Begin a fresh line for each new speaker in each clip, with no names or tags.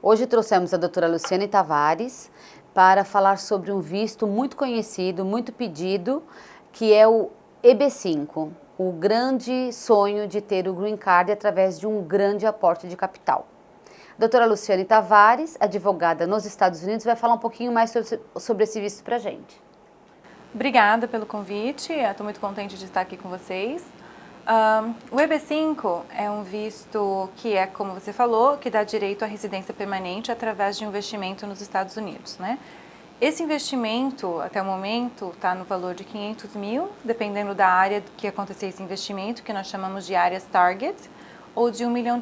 Hoje trouxemos a doutora Luciane Tavares para falar sobre um visto muito conhecido, muito pedido, que é o EB5, o grande sonho de ter o Green Card através de um grande aporte de capital. A doutora Luciane Tavares, advogada nos Estados Unidos, vai falar um pouquinho mais sobre esse visto para a gente.
Obrigada pelo convite, estou muito contente de estar aqui com vocês. O EB5 é um visto que é, como você falou, que dá direito à residência permanente através de um investimento nos Estados Unidos, né? Esse investimento, até o momento, está no valor de 500 mil, dependendo da área que acontecer esse investimento, que nós chamamos de áreas target, ou de $1 milhão.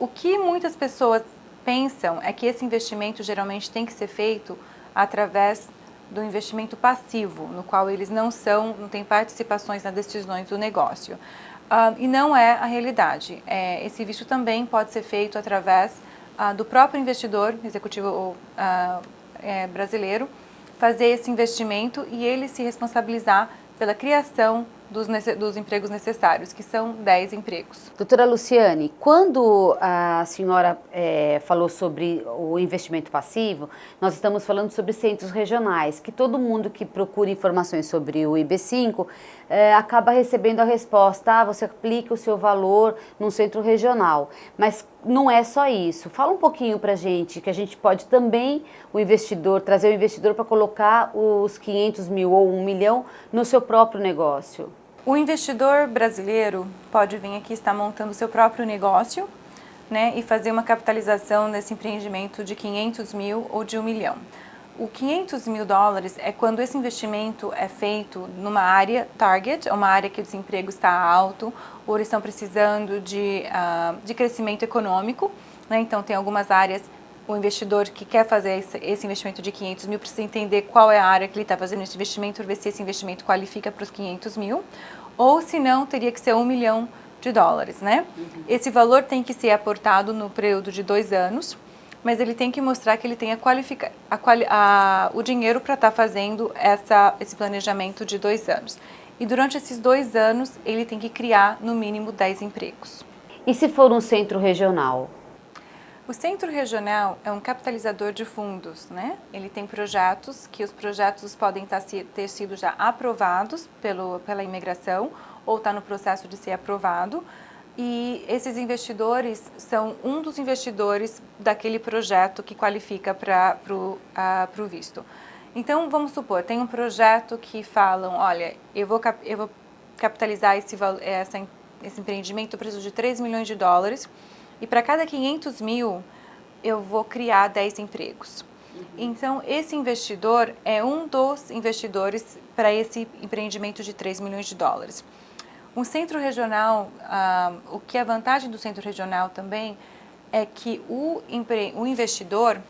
O que muitas pessoas pensam é que esse investimento geralmente tem que ser feito através do investimento passivo, no qual eles não têm participações nas decisões do negócio. E não é a realidade. Esse visto também pode ser feito através do próprio investidor executivo brasileiro, fazer esse investimento e ele se responsabilizar pela criação dos empregos necessários, que são 10 empregos.
Doutora Luciane, quando a senhora falou sobre o investimento passivo, nós estamos falando sobre centros regionais, que todo mundo que procura informações sobre o EB5 acaba recebendo a resposta, você aplica o seu valor num centro regional, mas não é só isso. Fala um pouquinho pra gente, que a gente pode também, trazer o investidor para colocar os 500 mil ou 1 milhão no seu próprio negócio.
O investidor brasileiro pode vir aqui estar montando o seu próprio negócio, né, e fazer uma capitalização nesse empreendimento de 500 mil ou de 1 milhão. O 500 mil dólares é quando esse investimento é feito numa área target, uma área que o desemprego está alto, ou eles estão precisando de crescimento econômico, né? Então tem algumas áreas, o investidor que quer fazer esse investimento de 500 mil precisa entender qual é a área que ele está fazendo esse investimento, ver se esse investimento qualifica para os 500 mil, ou se não, teria que ser $1 milhão, né? Esse valor tem que ser aportado no período de 2 anos, mas ele tem que mostrar que ele tem o dinheiro para estar fazendo esse planejamento de 2 anos. E durante esses 2 anos, ele tem que criar no mínimo 10 empregos.
E se for um centro regional?
O centro regional é um capitalizador de fundos, né? Ele tem projetos, que os projetos podem ter sido já aprovados pela imigração ou está no processo de ser aprovado. E esses investidores são um dos investidores daquele projeto que qualifica para o visto. Então, vamos supor, tem um projeto que falam, olha, eu vou capitalizar esse empreendimento, eu preciso de $3 milhões, e para cada 500 mil eu vou criar 10 empregos. Então, esse investidor é um dos investidores para esse empreendimento de $3 milhões. Um centro regional, o que é a vantagem do centro regional também é que o investidor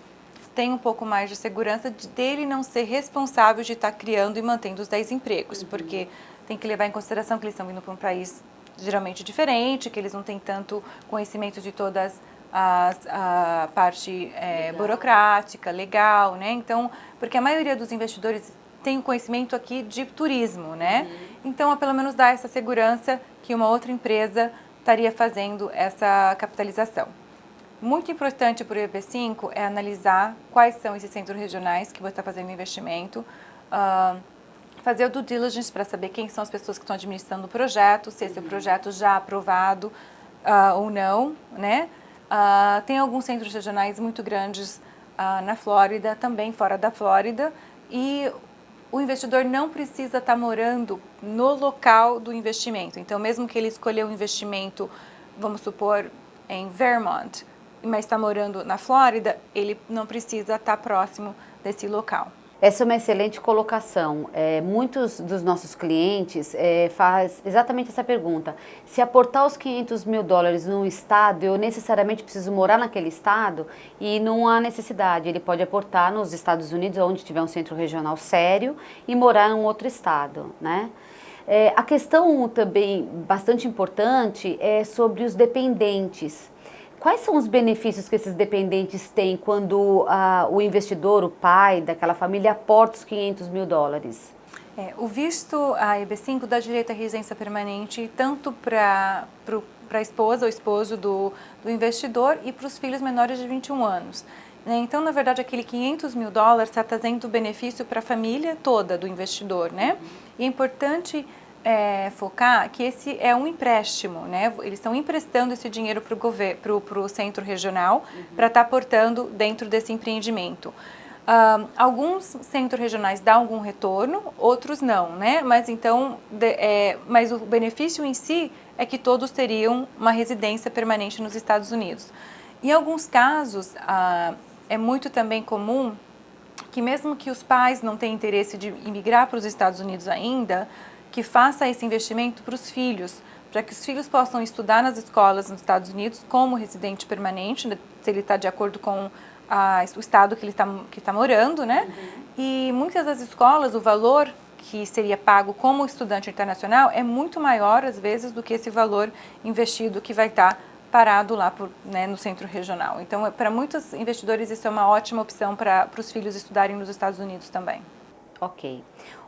tem um pouco mais de segurança dele não ser responsável de estar criando e mantendo os 10 empregos, porque tem que levar em consideração que eles estão indo para um país geralmente diferente, que eles não têm tanto conhecimento de todas a parte burocrática, legal, né? Então, porque a maioria dos investidores tem um conhecimento aqui de turismo, né? Então, pelo menos dá essa segurança que uma outra empresa estaria fazendo essa capitalização. Muito importante para o EB5 é analisar quais são esses centros regionais que você está fazendo investimento, fazer o due diligence para saber quem são as pessoas que estão administrando o projeto, se esse projeto já aprovado ou não, né? Tem alguns centros regionais muito grandes na Flórida, também fora da Flórida, e o investidor não precisa estar morando no local do investimento. Então, mesmo que ele escolheu um investimento, vamos supor, em Vermont, mas está morando na Flórida, ele não precisa estar próximo desse local.
Essa é uma excelente colocação. Muitos dos nossos clientes fazem exatamente essa pergunta. Se aportar os $500 mil num estado, eu necessariamente preciso morar naquele estado? E não há necessidade. Ele pode aportar nos Estados Unidos, onde tiver um centro regional sério, e morar em um outro estado, né? A questão também bastante importante é sobre os dependentes. Quais são os benefícios que esses dependentes têm quando o investidor, o pai daquela família, aporta os $500 mil?
O visto, a EB5, dá direito à residência permanente tanto para a esposa ou esposo do investidor e para os filhos menores de 21 anos. Então, na verdade, aquele 500 mil dólares está trazendo benefício para a família toda do investidor, né? E é importante focar que esse é um empréstimo, né? Eles estão emprestando esse dinheiro para o centro regional para estar aportando dentro desse empreendimento. Alguns centros regionais dão algum retorno, outros não, né? Mas então, mas o benefício em si é que todos teriam uma residência permanente nos Estados Unidos. Em alguns casos, é muito também comum que mesmo que os pais não tenham interesse de imigrar para os Estados Unidos ainda, que faça esse investimento para os filhos, para que os filhos possam estudar nas escolas nos Estados Unidos como residente permanente, se ele está de acordo com o estado que ele está morando, né? E muitas das escolas, o valor que seria pago como estudante internacional é muito maior, às vezes, do que esse valor investido que vai estar parado lá no centro regional. Então, para muitos investidores, isso é uma ótima opção para os filhos estudarem nos Estados Unidos também.
Ok.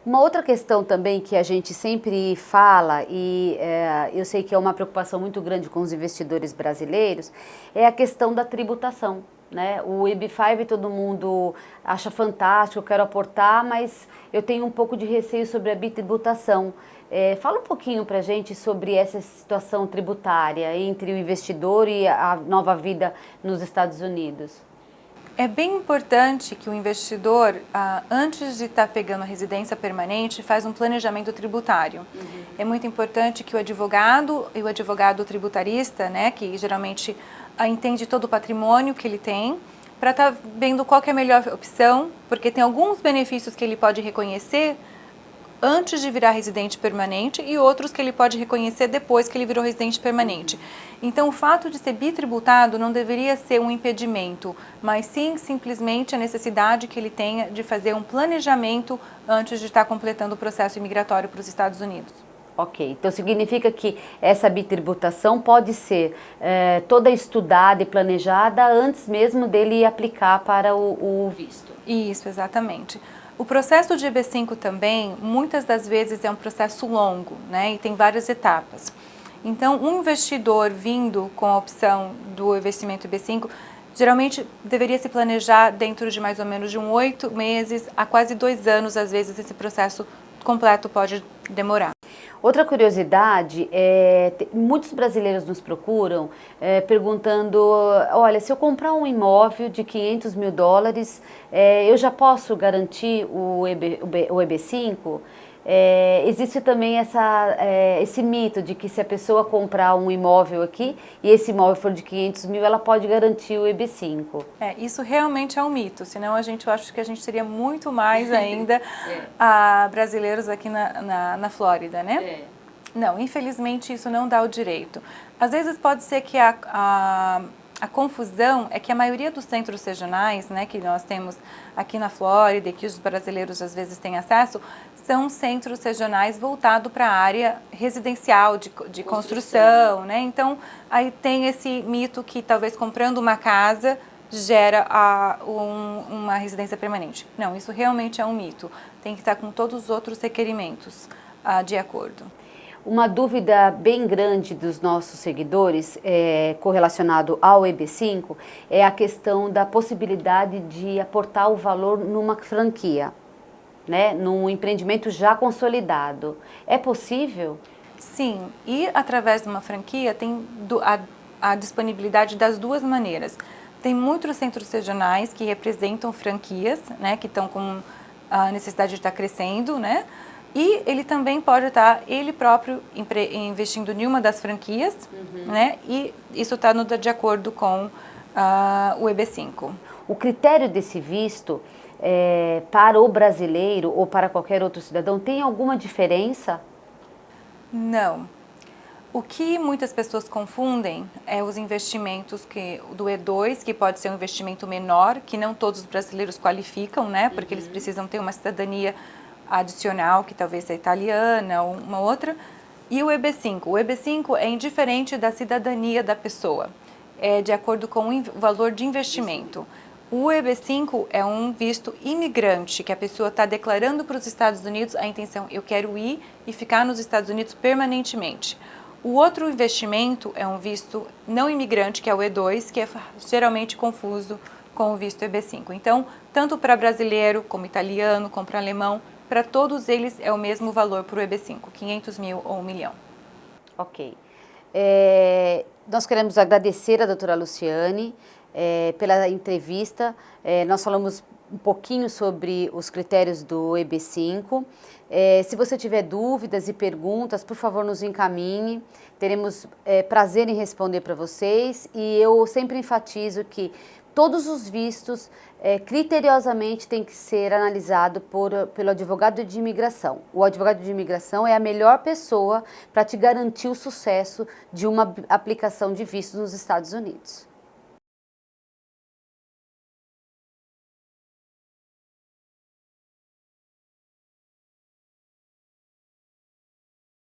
Uma outra questão também que a gente sempre fala, e eu sei que é uma preocupação muito grande com os investidores brasileiros, é a questão da tributação, né? O EB5 todo mundo acha fantástico, eu quero aportar, mas eu tenho um pouco de receio sobre a bitributação. Fala um pouquinho para a gente sobre essa situação tributária entre o investidor e a nova vida nos Estados Unidos.
É bem importante que o investidor, antes de estar pegando a residência permanente, faz um planejamento tributário. É muito importante que o advogado tributarista, né, que geralmente entende todo o patrimônio que ele tem, para estar vendo qual que é a melhor opção, porque tem alguns benefícios que ele pode reconhecer antes de virar residente permanente e outros que ele pode reconhecer depois que ele virou residente permanente. Então, o fato de ser bitributado não deveria ser um impedimento, mas sim simplesmente a necessidade que ele tenha de fazer um planejamento antes de estar completando o processo imigratório para os Estados Unidos.
Ok, então significa que essa bitributação pode ser toda estudada e planejada antes mesmo dele aplicar para o visto.
Isso, exatamente. O processo de EB5 também, muitas das vezes, é um processo longo, né? E tem várias etapas. Então, um investidor vindo com a opção do investimento EB5, geralmente deveria se planejar dentro de mais ou menos de 8 meses a quase 2 anos, às vezes esse processo completo pode demorar.
Outra curiosidade muitos brasileiros nos procuram perguntando, olha, se eu comprar um imóvel de 500 mil dólares, eu já posso garantir o EB5? Existe também esse mito de que se a pessoa comprar um imóvel aqui e esse imóvel for de 500 mil, ela pode garantir o EB5.
Isso realmente é um mito, senão eu acho que a gente teria muito mais ainda brasileiros aqui na Flórida, né? Não, infelizmente isso não dá o direito. Às vezes pode ser que a confusão é que a maioria dos centros regionais, né, que nós temos aqui na Flórida e que os brasileiros às vezes têm acesso, são centros regionais voltados para a área residencial, de construção, né? Então, aí tem esse mito que talvez comprando uma casa gera uma residência permanente. Não, isso realmente é um mito. Tem que estar com todos os outros requerimentos de acordo.
Uma dúvida bem grande dos nossos seguidores correlacionado ao EB5 é a questão da possibilidade de aportar o valor numa franquia, né, num empreendimento já consolidado. É possível?
Sim, e através de uma franquia tem a disponibilidade das duas maneiras. Tem muitos centros regionais que representam franquias, né, que estão com a necessidade de estar crescendo, né? E ele também pode estar, ele próprio, investindo em uma das franquias, né? E isso está de acordo com o EB5.
O critério desse visto para o brasileiro ou para qualquer outro cidadão tem alguma diferença?
Não. O que muitas pessoas confundem é os investimentos do E2, que pode ser um investimento menor, que não todos os brasileiros qualificam, né? Porque eles precisam ter uma cidadania adicional, que talvez seja italiana ou uma outra, e o EB5. O EB5 é indiferente da cidadania da pessoa, é de acordo com o valor de investimento. O EB5 é um visto imigrante, que a pessoa está declarando para os Estados Unidos a intenção, eu quero ir e ficar nos Estados Unidos permanentemente. O outro investimento é um visto não imigrante, que é o E2, que é geralmente confuso com o visto EB5. Então, tanto para brasileiro, como italiano, como para alemão, para todos eles é o mesmo valor para o EB5, 500 mil ou 1 milhão.
Ok. Nós queremos agradecer a doutora Luciane pela entrevista. Nós falamos um pouquinho sobre os critérios do EB5. Se você tiver dúvidas e perguntas, por favor, nos encaminhe. Teremos prazer em responder para vocês. E eu sempre enfatizo que todos os vistos criteriosamente têm que ser analisados pelo advogado de imigração. O advogado de imigração é a melhor pessoa para te garantir o sucesso de uma aplicação de vistos nos Estados Unidos.